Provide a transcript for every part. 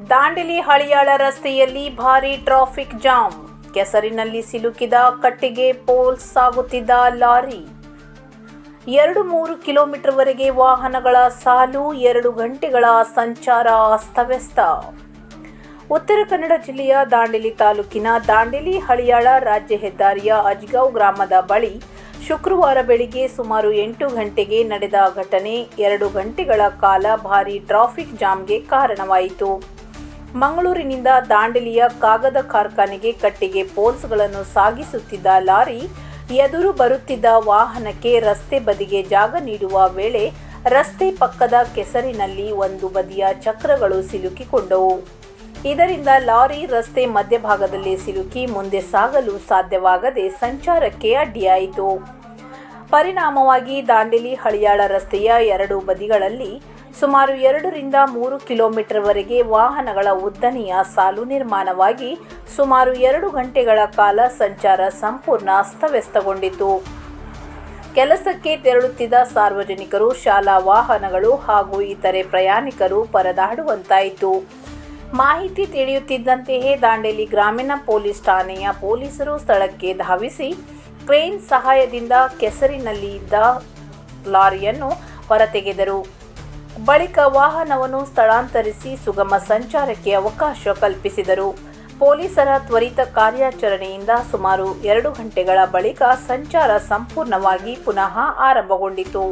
ದಾಂಡೇಲಿ ಹಳಿಯಾಳ ರಸ್ತೆಯಲ್ಲಿ ಭಾರೀ traffic jam. ಕೆಸರಿನಲ್ಲಿ ಸಿಲುಕಿದ ಕಟ್ಟಿಗೆ ಪೋಲ್ಸ್ ಸಾಗುತ್ತಿದ್ದ ಲಾರಿ. 2-3 ಕಿಲೋಮೀಟರ್ವರೆಗೆ ವಾಹನಗಳ ಸಾಲು, 2 ಗಂಟೆಗಳ ಸಂಚಾರ ಅಸ್ತವ್ಯಸ್ತ. ಉತ್ತರ ಕನ್ನಡ ಜಿಲ್ಲೆಯ ದಾಂಡೇಲಿ ತಾಲೂಕಿನ ದಾಂಡೇಲಿ ಹಳಿಯಾಳ ರಾಜ್ಯ ಹೆದ್ದಾರಿಯ ಅಜ್ಗಾಂವ್ ಗ್ರಾಮದ ಬಳಿ ಶುಕ್ರವಾರ ಬೆಳಿಗ್ಗೆ ಸುಮಾರು 8 ಗಂಟೆಗೆ ನಡೆದ ಘಟನೆ 2 ಗಂಟೆಗಳ ಕಾಲ ಭಾರೀ ಟ್ರಾಫಿಕ್ ಜಾಮ್ಗೆ ಕಾರಣವಾಯಿತು. ಮಂಗಳೂರಿನಿಂದ ದಾಂಡೇಲಿಯ ಕಾಗದ ಕಾರ್ಖಾನೆಗೆ ಕಟ್ಟಿಗೆ ಪೋಲ್ಸ್ಗಳನ್ನು ಸಾಗಿಸುತ್ತಿದ್ದ ಲಾರಿ ಎದುರು ಬರುತ್ತಿದ್ದ ವಾಹನಕ್ಕೆ ರಸ್ತೆ ಬದಿಗೆ ಜಾಗ ನೀಡುವ ವೇಳೆ ರಸ್ತೆ ಪಕ್ಕದ ಕೆಸರಿನಲ್ಲಿ ಒಂದು ಬದಿಯ ಚಕ್ರಗಳು ಸಿಲುಕಿಕೊಂಡವು. ಇದರಿಂದ ಲಾರಿ ರಸ್ತೆ ಮಧ್ಯಭಾಗದಲ್ಲಿ ಸಿಲುಕಿ ಮುಂದೆ ಸಾಗಲು ಸಾಧ್ಯವಾಗದೆ ಸಂಚಾರಕ್ಕೆ ಅಡ್ಡಿಯಾಯಿತು. ಪರಿಣಾಮವಾಗಿ ದಾಂಡೇಲಿ ಹಳಿಯಾಳ ರಸ್ತೆಯ 2 ಬದಿಗಳಲ್ಲಿ ಸುಮಾರು 2-3 ಕಿಲೋಮೀಟರ್ವರೆಗೆ ವಾಹನಗಳ ಉದ್ದನೆಯ ಸಾಲು ನಿರ್ಮಾಣವಾಗಿ ಸುಮಾರು 2 ಗಂಟೆಗಳ ಕಾಲ ಸಂಚಾರ ಸಂಪೂರ್ಣ ಅಸ್ತವ್ಯಸ್ತಗೊಂಡಿತು. ಕೆಲಸಕ್ಕೆ ತೆರಳುತ್ತಿದ್ದ ಸಾರ್ವಜನಿಕರು, ಶಾಲಾ ವಾಹನಗಳು ಹಾಗೂ ಇತರೆ ಪ್ರಯಾಣಿಕರು ಪರದಾಡುವಂತಾಯಿತು. ಮಾಹಿತಿ ತಿಳಿಯುತ್ತಿದ್ದಂತೆಯೇ ದಾಂಡೇಲಿ ಗ್ರಾಮೀಣ ಪೊಲೀಸ್ ಠಾಣೆಯ ಪೊಲೀಸರು ಸ್ಥಳಕ್ಕೆ ಧಾವಿಸಿ ಕ್ರೇನ್ ಸಹಾಯದಿಂದ ಕೆಸರಿನಲ್ಲಿ ಇದ್ದ ಲಾರಿಯನ್ನು ಹೊರತೆಗೆದರು. ಬಳಿಕ ವಾಹನವನ್ನು ಸ್ಥಳಾಂತರಿಸಿ ಸುಗಮ ಸಂಚಾರಕ್ಕೆ ಅವಕಾಶ ಕಲ್ಪಿಸಿದರು. ಪೊಲೀಸರ ತ್ವರಿತ ಕಾರ್ಯಾಚರಣೆಯಿಂದ ಸುಮಾರು 2 ಗಂಟೆಗಳ ಬಳಿಕ ಸಂಚಾರ ಸಂಪೂರ್ಣವಾಗಿ ಪುನಃ ಆರಂಭಗೊಂಡಿತು.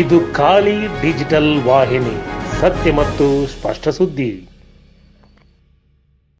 ಇದು ಖಾಲಿ ಡಿಜಿಟಲ್ ವಾಹಿನಿ, ಸತ್ಯ ಮತ್ತು ಸ್ಪಷ್ಟ ಸುದ್ದಿ.